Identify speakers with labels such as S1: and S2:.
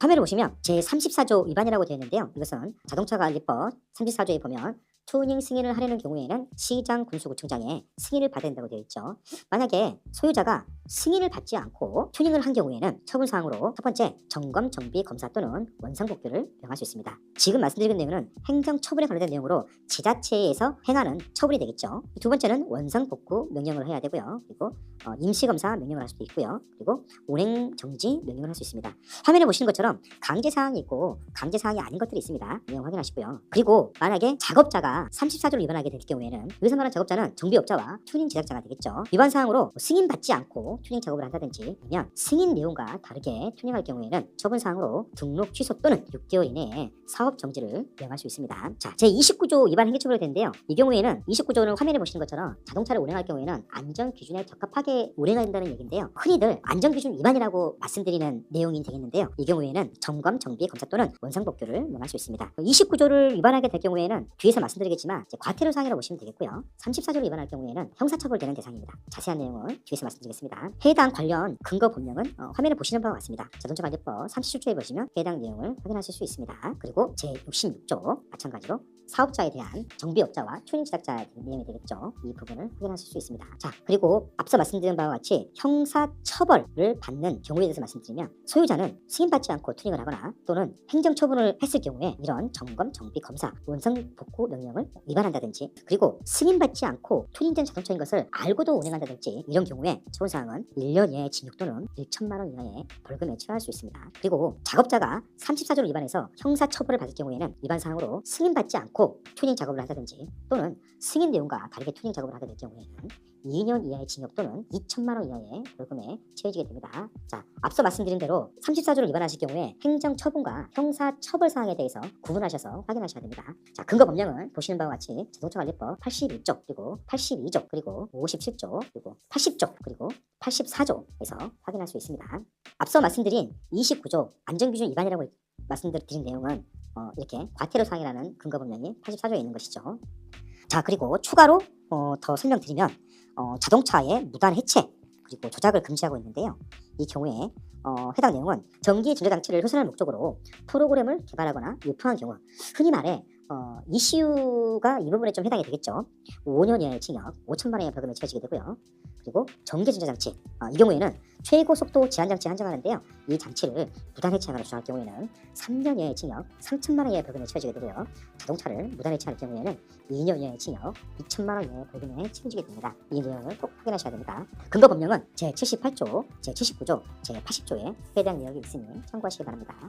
S1: 화면을 보시면 제34조 위반이라고 되어 있는데요. 이것은 자동차관리법 34조에 보면 투닝 승인을 하려는 경우에는 시장 군수구청장의 승인을 받아야 된다고 되어 있죠. 만약에 소유자가 승인을 받지 않고 튜닝을 한 경우에는 처분사항으로 첫 번째, 점검, 정비, 검사 또는 원상복귀를 명할 수 있습니다. 지금 말씀드린 내용은 행정처분에 관련된 내용으로 지자체에서 행하는 처분이 되겠죠. 두 번째는 원상복구 명령을 해야 되고요. 그리고 임시검사 명령을 할 수도 있고요. 그리고 운행정지 명령을 할 수 있습니다. 화면에 보시는 것처럼 강제사항이 있고 강제사항이 아닌 것들이 있습니다. 내용 확인하시고요. 그리고 만약에 작업자가 34조를 위반하게 될 경우에는 여기서 말하는 작업자는 정비업자와 튜닝 제작자가 되겠죠. 위반 사항으로 승인받지 않고 튜닝 작업을 한다든지 아니면 승인 내용과 다르게 튜닝할 경우에는 처분 사항으로 등록 취소 또는 6개월 이내에 사업 정지를 명할 수 있습니다. 자, 제29조 위반 행위처벌이 되는데요. 이 경우에는 29조는 화면에 보시는 것처럼 자동차를 운행할 경우에는 안전 기준에 적합하게 운행해야 된다는 얘기인데요. 흔히들 안전 기준 위반이라고 말씀드리는 내용이 되겠는데요. 이 경우에는 점검, 정비, 검사 또는 원상복귀를 명할 수 있습니다. 29조를 위반하게 될 경우에는 뒤에서 말씀드리겠지만 과태료 사항이라고 보시면 되겠고요. 34조를 위반할 경우에는 형사처벌되는 대상입니다. 자세한 내용은 뒤에서 말씀드리겠습니다. 해당 관련 근거 법령은 화면에 보시는 바와 같습니다. 자동차관리법 37조에 보시면 해당 내용을 확인하실 수 있습니다. 그리고 제66조 마찬가지로 사업자에 대한 정비업자와 튜닝 제작자의 내용이 되겠죠. 이 부분을 확인하실 수 있습니다. 자, 그리고 앞서 말씀드린 바와 같이 형사처벌을 받는 경우에 대해서 말씀드리면 소유자는 승인받지 않고 튜닝을 하거나 또는 행정처분을 했을 경우에 이런 점검, 정비, 검사, 원상복구 명령을 위반한다든지 그리고 승인받지 않고 튜닝된 자동차인 것을 알고도 운행한다든지 이런 경우에 처분사항은 1년 이하의 징역 또는 1천만 원 이하의 벌금에 처할 수 있습니다. 그리고 작업자가 34조를 위반해서 형사처벌을 받을 경우에는 위반사항으로 승인받지 않고 튜닝 작업을 한다든지 또는 승인 내용과 다르게 튜닝 작업을 하게 될 경우에는 2년 이하의 징역 또는 2천만 원 이하의 벌금에 처해지게 됩니다. 자, 앞서 말씀드린 대로 34조를 위반하실 경우에 행정처분과 형사처벌 사항에 대해서 구분하셔서 확인하셔야 됩니다. 자, 근거 법령은 보시는 바와 같이 자동차관리법 81조 그리고 82조 그리고 57조 그리고 80조 그리고 84조에서 확인할 수 있습니다. 앞서 말씀드린 29조 안전기준 위반이라고 말씀드린 내용은 이렇게 과태료 사항이라는 근거 법령이 84조에 있는 것이죠. 자, 그리고 추가로 더 설명드리면 자동차의 무단 해체 그리고 조작을 금지하고 있는데요. 이 경우에 해당 내용은 전기 전자장치를 훼손할 목적으로 프로그램을 개발하거나 유포한 경우 흔히 말해 ECU가 이 부분에 좀 해당이 되겠죠. 5년 이하의 징역 5천만 원의 벌금에 처해지게 되고요. 그리고 전기 전자장치 이 경우에는 최고 속도 제한장치 한정하는데요. 이 장치를 무단 해체하거나 조작할 경우에는 3년 이하의 징역 3천만 원 이하의 벌금에 처해지게 되고요. 자동차를 무단 해체할 경우에는 2년 이하의 징역 2천만 원 이하의 벌금에 처해지게 됩니다. 이 내용을 꼭 확인하셔야 됩니다. 근거 법령은 제78조, 제79조, 제80조에 해당 내용이 있으니 참고하시기 바랍니다.